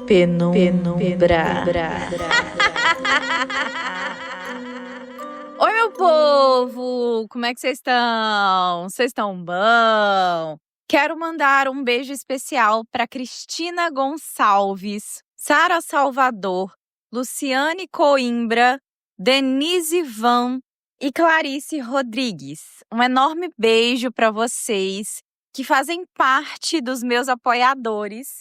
Penumbra. Oi, meu povo! Como é que vocês estão? Vocês estão bom? Quero mandar um beijo especial para Cristina Gonçalves, Sara Salvador, Luciane Coimbra, Denise Van e Clarice Rodrigues. Um enorme beijo para vocês que fazem parte dos meus apoiadores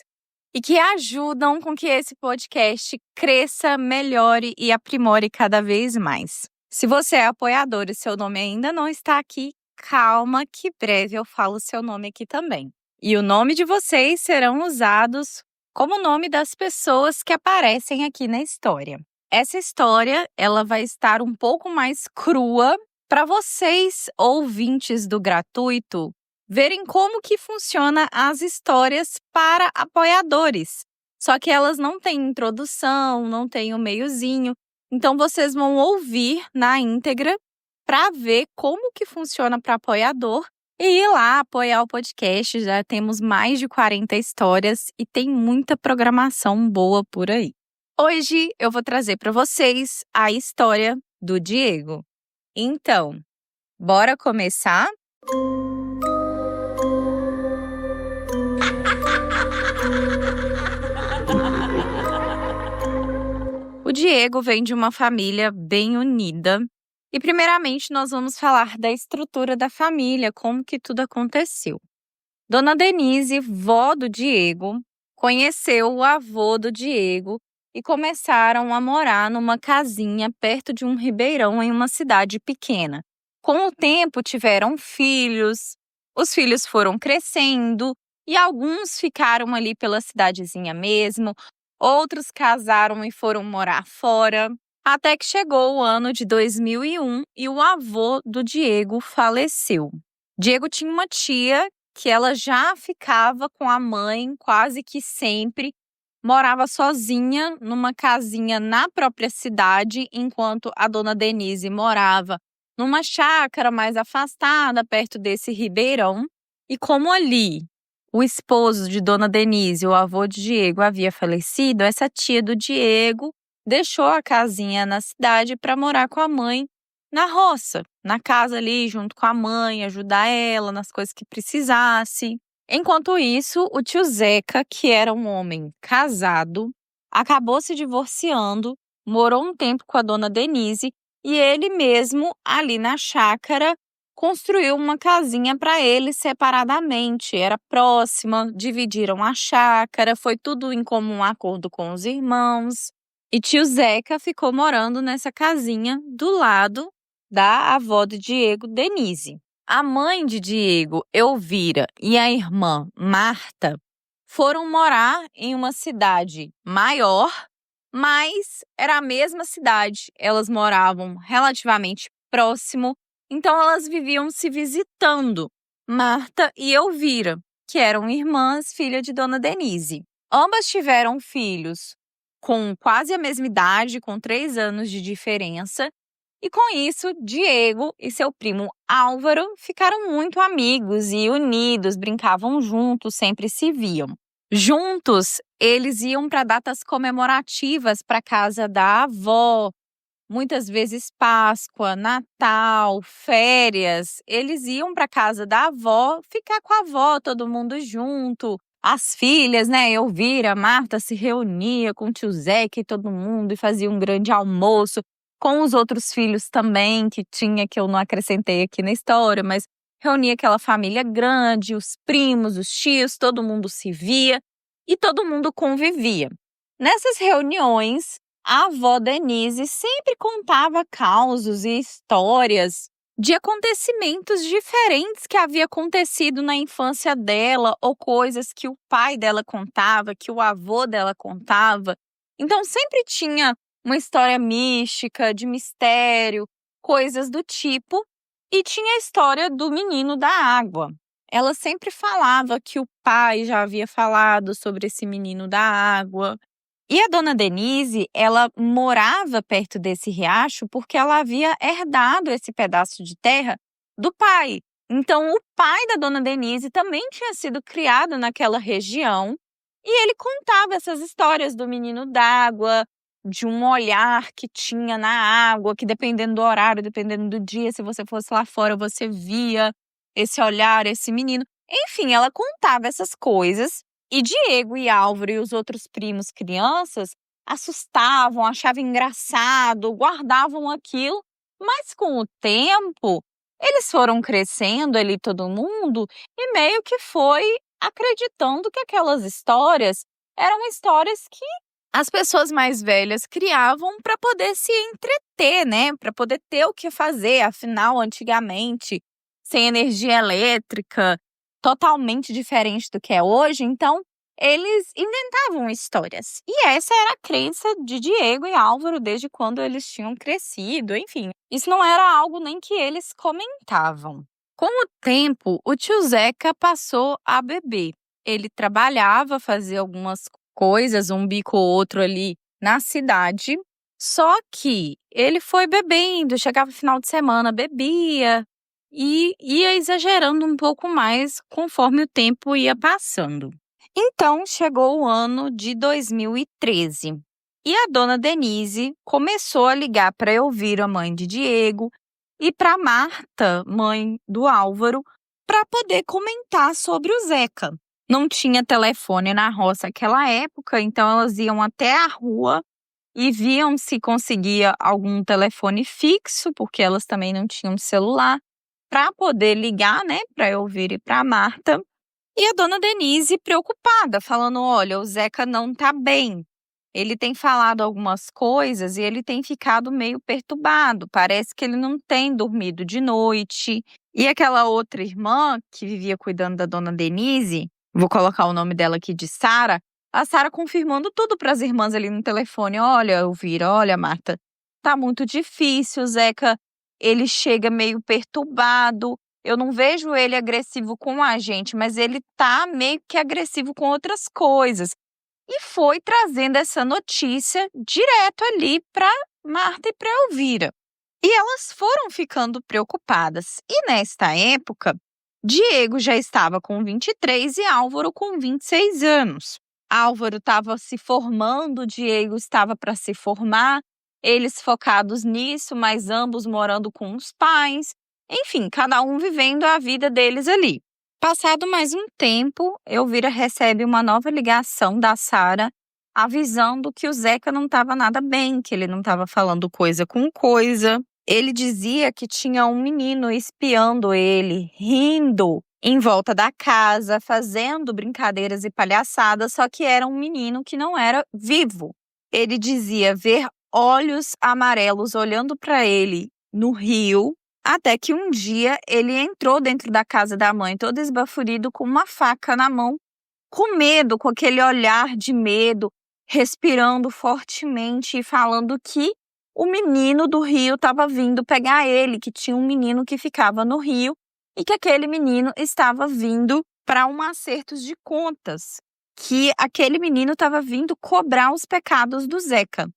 e que ajudam com que esse podcast cresça, melhore e aprimore cada vez mais. Se você é apoiador e seu nome ainda não está aqui, calma que breve eu falo seu nome aqui também. E o nome de vocês serão usados como o nome das pessoas que aparecem aqui na história. Essa história, ela vai estar um pouco mais crua para vocês, ouvintes do gratuito, verem como que funciona as histórias para apoiadores. Só que elas não têm introdução, não têm o meiozinho. Então, vocês vão ouvir na íntegra para ver como que funciona para apoiador e ir lá apoiar o podcast. Já temos mais de 40 histórias e tem muita programação boa por aí. Hoje eu vou trazer para vocês a história do Diego. Então, bora começar? O Diego vem de uma família bem unida. E primeiramente nós vamos falar da estrutura da família, como que tudo aconteceu. Dona Denise, vó do Diego, conheceu o avô do Diego e começaram a morar numa casinha perto de um ribeirão em uma cidade pequena. Com o tempo tiveram filhos, os filhos foram crescendo e alguns ficaram ali pela cidadezinha mesmo, outros casaram e foram morar fora. Até que chegou o ano de 2001 e o avô do Diego faleceu. Diego tinha uma tia que ela já ficava com a mãe quase que sempre, morava sozinha numa casinha na própria cidade, enquanto a dona Denise morava numa chácara mais afastada, perto desse ribeirão. E como ali o esposo de dona Denise, o avô de Diego, havia falecido, essa tia do Diego deixou a casinha na cidade para morar com a mãe na roça, na casa ali, junto com a mãe, ajudar ela nas coisas que precisasse. Enquanto isso, o tio Zeca, que era um homem casado, acabou se divorciando, morou um tempo com a dona Denise e ele mesmo, ali na chácara, construiu uma casinha para ele separadamente. Era próxima, dividiram a chácara, foi tudo em comum acordo com os irmãos. E tio Zeca ficou morando nessa casinha do lado da avó de Diego, Denise. A mãe de Diego, Elvira, e a irmã, Marta, foram morar em uma cidade maior, mas era a mesma cidade. Elas moravam relativamente próximo, então elas viviam se visitando, Marta e Elvira, que eram irmãs, filha de dona Denise. Ambas tiveram filhos com quase a mesma idade, com 3 anos de diferença. E com isso, Diego e seu primo Álvaro ficaram muito amigos e unidos, brincavam juntos, sempre se viam. Juntos, eles iam para datas comemorativas para a casa da avó, muitas vezes Páscoa, Natal, férias. Eles iam para a casa da avó, ficar com a avó, todo mundo junto. As filhas, né, Elvira, Marta se reunia com o tio Zeca e todo mundo e fazia um grande almoço com os outros filhos também que tinha, que eu não acrescentei aqui na história, mas reunia aquela família grande, os primos, os tios, todo mundo se via e todo mundo convivia. Nessas reuniões, a avó Denise sempre contava causos e histórias de acontecimentos diferentes que havia acontecido na infância dela ou coisas que o pai dela contava, que o avô dela contava. Então sempre tinha uma história mística, de mistério, coisas do tipo. E tinha a história do menino da água. Ela sempre falava que o pai já havia falado sobre esse menino da água. E a dona Denise, ela morava perto desse riacho porque ela havia herdado esse pedaço de terra do pai. Então, o pai da dona Denise também tinha sido criado naquela região E ele contava essas histórias do menino d'água, de um olhar que tinha na água, que dependendo do horário, dependendo do dia, se você fosse lá fora, você via esse olhar, esse menino. Enfim, ela contava essas coisas e Diego e Álvaro e os outros primos crianças assustavam, achavam engraçado, guardavam aquilo, mas com o tempo eles foram crescendo ali todo mundo e meio que foi acreditando que aquelas histórias eram histórias que as pessoas mais velhas criavam para poder se entreter, né? Para poder ter o que fazer. Afinal, antigamente, sem energia elétrica, totalmente diferente do que é hoje, então eles inventavam histórias. E essa era a crença de Diego e Álvaro desde quando eles tinham crescido, enfim. Isso não era algo nem que eles comentavam. Com o tempo, o tio Zeca passou a beber. Ele trabalhava, fazia algumas coisas, um bico ou outro ali na cidade. Só que ele foi bebendo, chegava no final de semana, bebia e ia exagerando um pouco mais conforme o tempo ia passando. Então chegou o ano de 2013 e a dona Denise começou a ligar para Elvira, a mãe de Diego, e para Marta, mãe do Álvaro, para poder comentar sobre o Zeca. Não tinha telefone na roça naquela época, então elas iam até a rua e viam se conseguia algum telefone fixo, porque elas também não tinham celular, para poder ligar, né, para Elvira e para Marta. E a dona Denise preocupada, falando: olha, o Zeca não tá bem. Ele tem falado algumas coisas e ele tem ficado meio perturbado. Parece que ele não tem dormido de noite. E aquela outra irmã que vivia cuidando da dona Denise, vou colocar o nome dela aqui de Sara, a Sara confirmando tudo para as irmãs ali no telefone. Olha, Elvira, olha, Marta, tá muito difícil, o Zeca, ele chega meio perturbado. Eu não vejo ele agressivo com a gente, mas ele tá meio que agressivo com outras coisas. E foi trazendo essa notícia direto ali para Marta e para Elvira. E elas foram ficando preocupadas. E nesta época, Diego já estava com 23 e Álvaro com 26 anos. Álvaro estava se formando, Diego estava para se formar, eles focados nisso, mas ambos morando com os pais. Enfim, cada um vivendo a vida deles ali. Passado mais um tempo, Elvira recebe uma nova ligação da Sara, avisando que o Zeca não estava nada bem, que ele não estava falando coisa com coisa. Ele dizia que tinha um menino espiando ele, rindo em volta da casa, fazendo brincadeiras e palhaçadas, só que era um menino que não era vivo. Ele dizia ver olhos amarelos olhando para ele no rio, até que um dia ele entrou dentro da casa da mãe, todo esbaforido, com uma faca na mão, com medo, com aquele olhar de medo, respirando fortemente e falando que o menino do rio estava vindo pegar ele, que tinha um menino que ficava no rio e que aquele menino estava vindo para um acerto de contas, que aquele menino estava vindo cobrar os pecados do Zeca.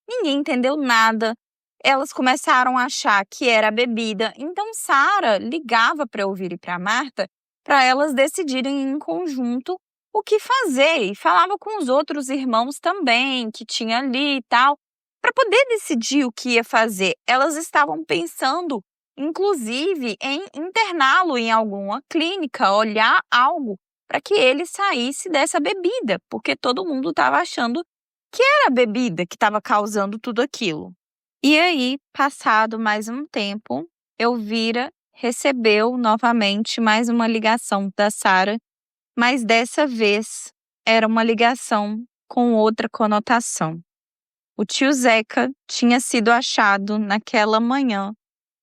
Ninguém entendeu nada. Elas começaram a achar que era bebida. Então Sara ligava para Elvira e para Marta para elas decidirem em conjunto o que fazer e falava com os outros irmãos também que tinha ali e tal, para poder decidir o que ia fazer. Elas estavam pensando, inclusive, em interná-lo em alguma clínica, olhar algo para que ele saísse dessa bebida, porque todo mundo estava achando que era a bebida que estava causando tudo aquilo. E aí, passado mais um tempo, Elvira recebeu novamente mais uma ligação da Sara, mas dessa vez era uma ligação com outra conotação. O tio Zeca tinha sido achado naquela manhã,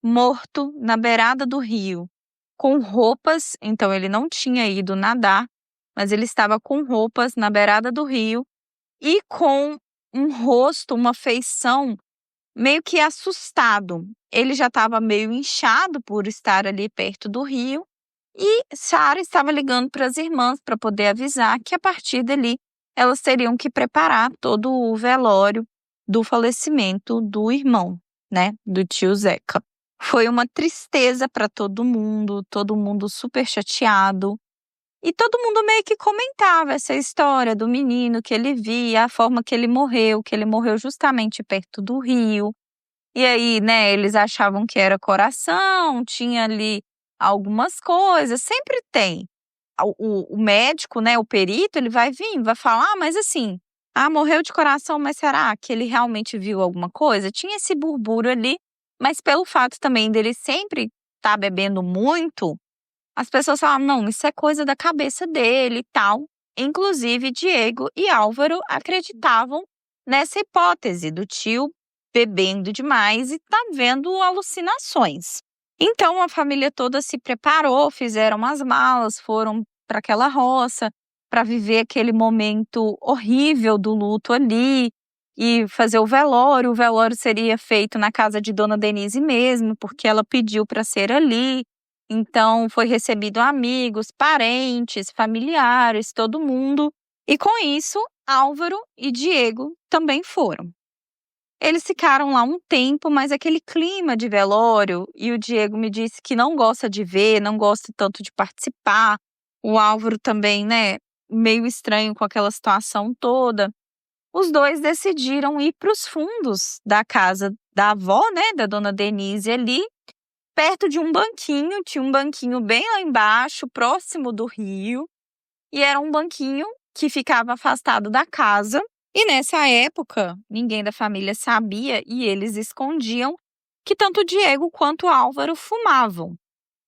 morto na beirada do rio, com roupas, então ele não tinha ido nadar, mas ele estava com roupas na beirada do rio e com um rosto, uma feição meio que assustado. Ele já estava meio inchado por estar ali perto do rio e Sara estava ligando para as irmãs para poder avisar que a partir dali elas teriam que preparar todo o velório do falecimento do irmão, né, do tio Zeca. Foi uma tristeza para todo mundo super chateado. E todo mundo meio que comentava essa história do menino que ele via, a forma que ele morreu justamente perto do rio. E aí, né, eles achavam que era coração, tinha ali algumas coisas, sempre tem. O médico, né, o perito, ele vai vir, vai falar, mas assim, morreu de coração, mas será que ele realmente viu alguma coisa? Tinha esse burburo ali, mas pelo fato também dele sempre estar bebendo muito, as pessoas falavam, não, isso é coisa da cabeça dele e tal. Inclusive, Diego e Álvaro acreditavam nessa hipótese do tio bebendo demais e tá vendo alucinações. Então, a família toda se preparou, fizeram as malas, foram para aquela roça para viver aquele momento horrível do luto ali e fazer o velório. O velório seria feito na casa de Dona Denise mesmo, porque ela pediu para ser ali. Então, foi recebido amigos, parentes, familiares, todo mundo. E com isso, Álvaro e Diego também foram. Eles ficaram lá um tempo, mas aquele clima de velório, e o Diego me disse que não gosta de ver, não gosta tanto de participar. O Álvaro também, né, meio estranho com aquela situação toda. Os dois decidiram ir para os fundos da casa da avó, né, da Dona Denise ali, perto de um banquinho, tinha um banquinho bem lá embaixo, próximo do rio, e era um banquinho que ficava afastado da casa. E nessa época, ninguém da família sabia e eles escondiam que tanto Diego quanto Álvaro fumavam.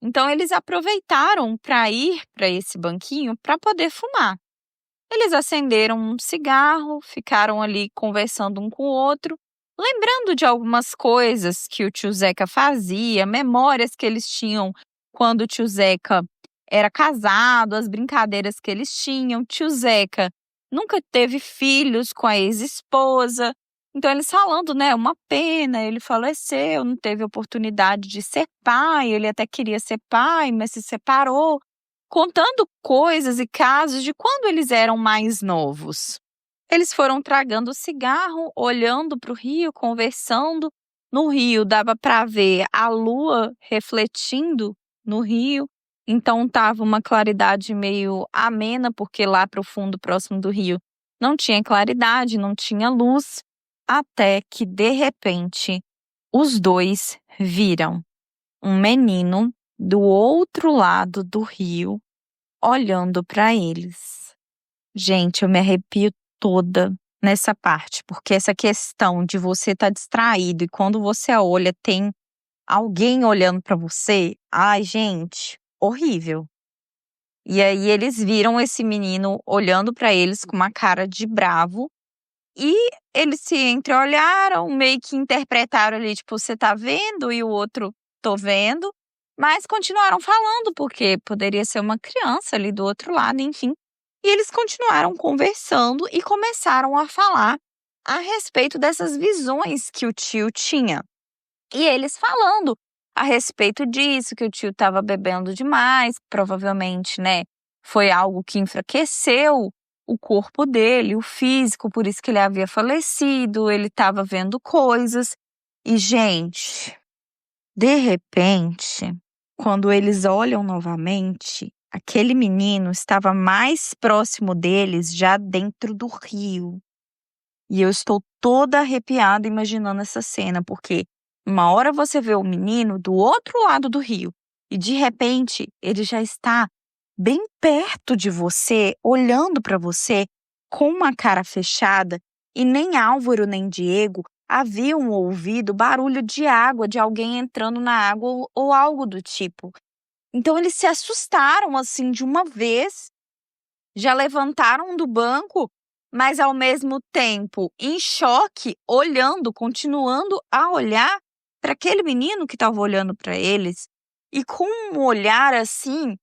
Então eles aproveitaram para ir para esse banquinho para poder fumar. Eles acenderam um cigarro, ficaram ali conversando um com o outro, lembrando de algumas coisas que o tio Zeca fazia, memórias que eles tinham quando o tio Zeca era casado, as brincadeiras que eles tinham. Tio Zeca nunca teve filhos com a ex-esposa. Então eles falando, né, uma pena, ele faleceu, não teve oportunidade de ser pai, ele até queria ser pai, mas se separou, contando coisas e casos de quando eles eram mais novos. Eles foram tragando cigarro, olhando para o rio, conversando. No rio dava para ver a lua refletindo no rio, então tava uma claridade meio amena, porque lá para o fundo, próximo do rio, não tinha claridade, não tinha luz, até que de repente os dois viram um menino do outro lado do rio olhando para eles. Gente, eu me arrepio toda nessa parte, porque essa questão de você estar distraído e quando você olha tem alguém olhando para você, ai, gente, horrível. E aí eles viram esse menino olhando para eles com uma cara de bravo e eles se entreolharam, meio que interpretaram ali, tipo, você tá vendo? E o outro, tô vendo. Mas continuaram falando, porque poderia ser uma criança ali do outro lado, enfim. E eles continuaram conversando e começaram a falar a respeito dessas visões que o tio tinha. E eles falando a respeito disso, que o tio estava bebendo demais, provavelmente, né? Foi algo que enfraqueceu o corpo dele, o físico, por isso que ele havia falecido, ele estava vendo coisas. E, gente, de repente, quando eles olham novamente, aquele menino estava mais próximo deles, já dentro do rio. E eu estou toda arrepiada imaginando essa cena, porque uma hora você vê o menino do outro lado do rio e de repente ele já está bem perto de você, olhando para você com uma cara fechada, e nem Álvaro nem Diego haviam ouvido barulho de água, de alguém entrando na água ou algo do tipo. Então eles se assustaram assim de uma vez, já levantaram do banco, mas ao mesmo tempo em choque, olhando, continuando a olhar para aquele menino que estava olhando para eles, e com um olhar assim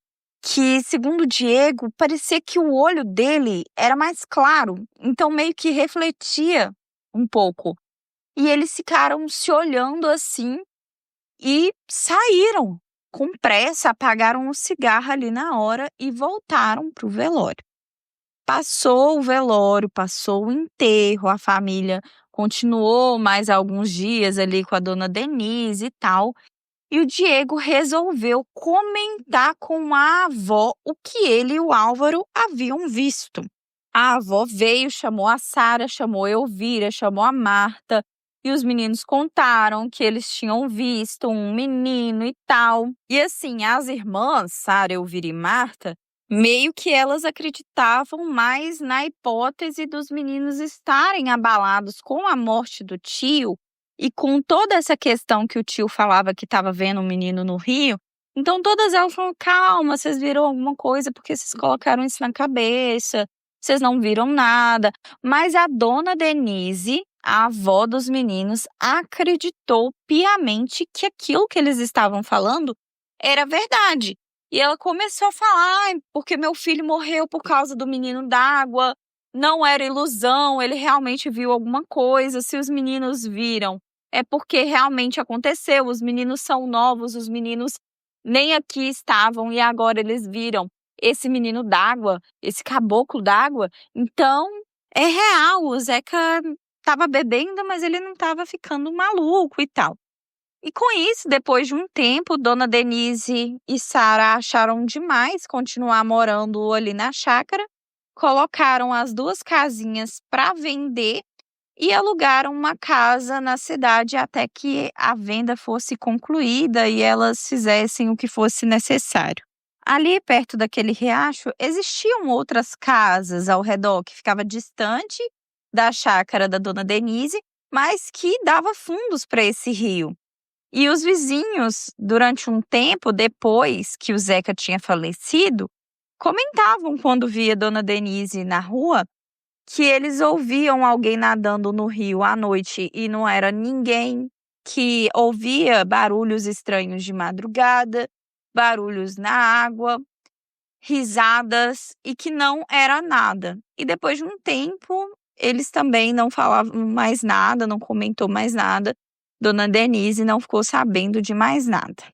que, segundo o Diego, parecia que o olho dele era mais claro, então meio que refletia um pouco. E eles ficaram se olhando assim e saíram com pressa, apagaram o cigarro ali na hora e voltaram para o velório. Passou o velório, passou o enterro, a família continuou mais alguns dias ali com a Dona Denise e tal. e o Diego resolveu comentar com a avó o que ele e o Álvaro haviam visto. A avó veio, chamou a Sara, chamou a Elvira, chamou a Marta, e os meninos contaram que eles tinham visto um menino e tal. E assim, as irmãs, Sara, Elvira e Marta, meio que elas acreditavam mais na hipótese dos meninos estarem abalados com a morte do tio e com toda essa questão que o tio falava que estava vendo um menino no rio. Então todas elas falaram: calma, vocês viram alguma coisa porque vocês colocaram isso na cabeça, vocês não viram nada. Mas a dona Denise, a avó dos meninos, acreditou piamente que aquilo que eles estavam falando era verdade. E ela começou a falar: "Ai, porque meu filho morreu por causa do menino d'água, não era ilusão, ele realmente viu alguma coisa. Se os meninos viram, é porque realmente aconteceu. Os meninos são novos, os meninos nem aqui estavam e agora eles viram esse menino d'água, esse caboclo d'água. Então, é real, o Zeca estava bebendo, mas ele não estava ficando maluco e tal." E com isso, depois de um tempo, Dona Denise e Sara acharam demais continuar morando ali na chácara, colocaram as duas casinhas para vender e alugaram uma casa na cidade até que a venda fosse concluída e elas fizessem o que fosse necessário. Ali perto daquele riacho existiam outras casas ao redor que ficava distante da chácara da Dona Denise, mas que dava fundos para esse rio. E os vizinhos, durante um tempo depois que o Zeca tinha falecido, comentavam quando via Dona Denise na rua que eles ouviam alguém nadando no rio à noite e não era ninguém, que ouvia barulhos estranhos de madrugada, barulhos na água, risadas e que não era nada. E depois de um tempo, eles também não falavam mais nada, não comentou mais nada. Dona Denise não ficou sabendo de mais nada.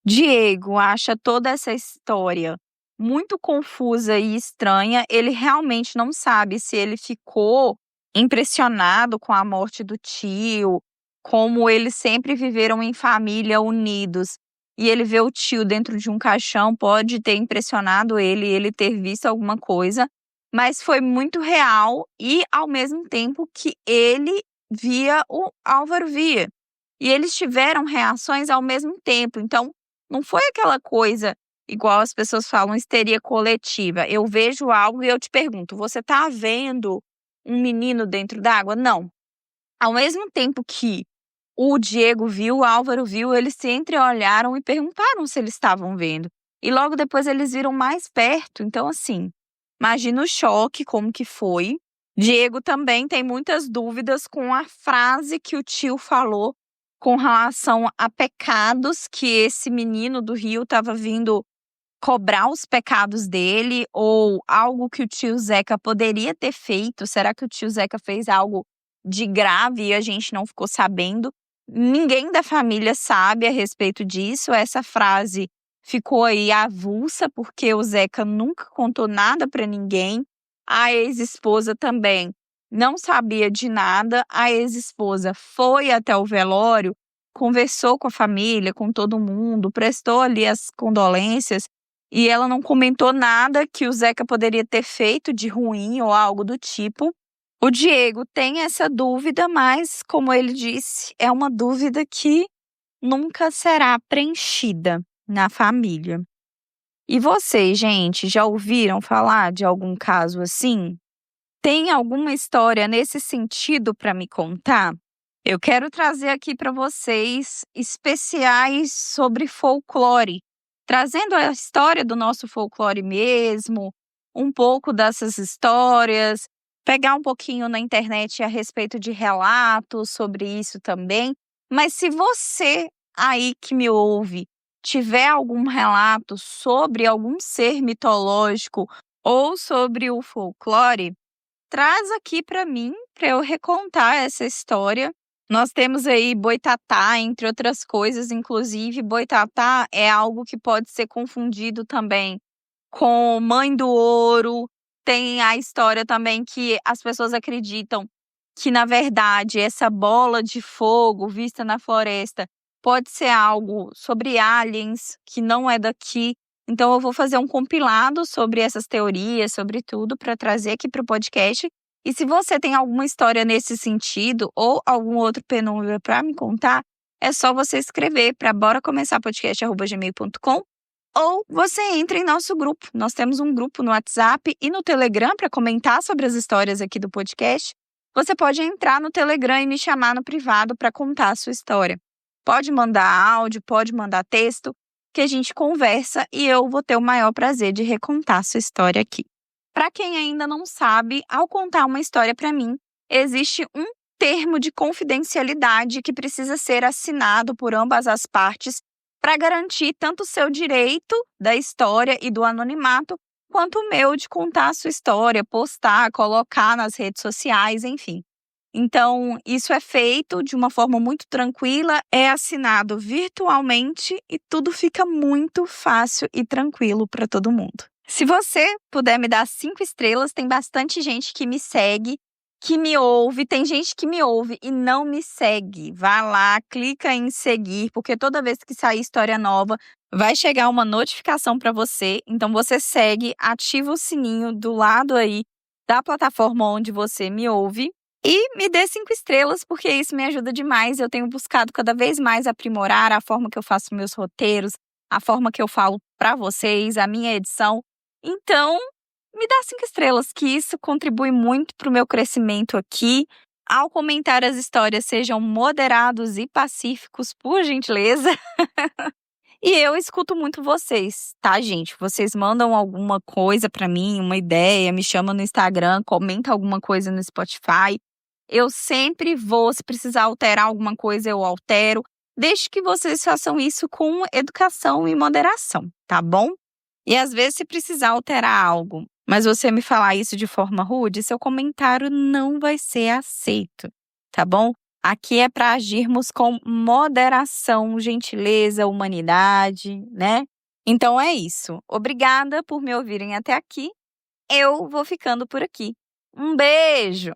Diego acha toda essa história muito confusa e estranha. Ele realmente não sabe se ele ficou impressionado com a morte do tio, como eles sempre viveram em família unidos, e ele vê o tio dentro de um caixão, pode ter impressionado ele ter visto alguma coisa, mas foi muito real e ao mesmo tempo que ele via, o Álvaro via. E eles tiveram reações ao mesmo tempo, então não foi aquela coisa igual as pessoas falam, histeria coletiva. Eu vejo algo e eu te pergunto: você tá vendo um menino dentro d'água? Não. Ao mesmo tempo que o Diego viu, o Álvaro viu, eles se entreolharam e perguntaram se eles estavam vendo. E logo depois eles viram mais perto. Então, assim, imagina o choque, como que foi. Diego também tem muitas dúvidas com a frase que o tio falou com relação a pecados, que esse menino do rio estava vindo cobrar os pecados dele, ou algo que o tio Zeca poderia ter feito. Será que o tio Zeca fez algo de grave e a gente não ficou sabendo? Ninguém da família sabe a respeito disso. Essa frase ficou aí avulsa porque o Zeca nunca contou nada para ninguém. A ex-esposa também não sabia de nada. A ex-esposa foi até o velório, conversou com a família, com todo mundo, prestou ali as condolências e ela não comentou nada que o Zeca poderia ter feito de ruim ou algo do tipo. O Diego tem essa dúvida, mas, como ele disse, é uma dúvida que nunca será preenchida na família. E vocês, gente, já ouviram falar de algum caso assim? Tem alguma história nesse sentido para me contar? Eu quero trazer aqui para vocês especiais sobre folclore, trazendo a história do nosso folclore mesmo, um pouco dessas histórias, pegar um pouquinho na internet a respeito de relatos sobre isso também. Mas se você aí que me ouve tiver algum relato sobre algum ser mitológico ou sobre o folclore, traz aqui para mim, para eu recontar essa história. Nós temos aí boitatá, entre outras coisas, inclusive boitatá é algo que pode ser confundido também com mãe do ouro. Tem a história também que as pessoas acreditam que, na verdade, essa bola de fogo vista na floresta pode ser algo sobre aliens, que não é daqui. Então eu vou fazer um compilado sobre essas teorias, sobre tudo, para trazer aqui para o podcast. E se você tem alguma história nesse sentido ou algum outro penúltimo para me contar, é só você escrever para boracomeçarpodcast@gmail.com ou você entra em nosso grupo. Nós temos um grupo no WhatsApp e no Telegram para comentar sobre as histórias aqui do podcast. Você pode entrar no Telegram e me chamar no privado para contar a sua história. Pode mandar áudio, pode mandar texto, que a gente conversa e eu vou ter o maior prazer de recontar a sua história aqui. Para quem ainda não sabe, ao contar uma história para mim, existe um termo de confidencialidade que precisa ser assinado por ambas as partes para garantir tanto o seu direito da história e do anonimato, quanto o meu de contar a sua história, postar, colocar nas redes sociais, enfim. Então, isso é feito de uma forma muito tranquila, é assinado virtualmente e tudo fica muito fácil e tranquilo para todo mundo. Se você puder me dar 5 estrelas, tem bastante gente que me segue, que me ouve, tem gente que me ouve e não me segue. Vá lá, clica em seguir, porque toda vez que sair história nova, vai chegar uma notificação para você. Então você segue, ativa o sininho do lado aí da plataforma onde você me ouve. E me dê 5 estrelas, porque isso me ajuda demais. Eu tenho buscado cada vez mais aprimorar a forma que eu faço meus roteiros, a forma que eu falo para vocês, a minha edição. Então, me dá 5 estrelas, que isso contribui muito para o meu crescimento aqui. Ao comentar as histórias, sejam moderados e pacíficos, por gentileza. E eu escuto muito vocês, tá, gente? Vocês mandam alguma coisa para mim, uma ideia, me chamam no Instagram, comenta alguma coisa no Spotify. Eu sempre vou, se precisar alterar alguma coisa, eu altero. Desde que vocês façam isso com educação e moderação, tá bom? E às vezes, se precisar alterar algo, mas você me falar isso de forma rude, seu comentário não vai ser aceito, tá bom? Aqui é para agirmos com moderação, gentileza, humanidade, né? Então é isso. Obrigada por me ouvirem até aqui. Eu vou ficando por aqui. Um beijo!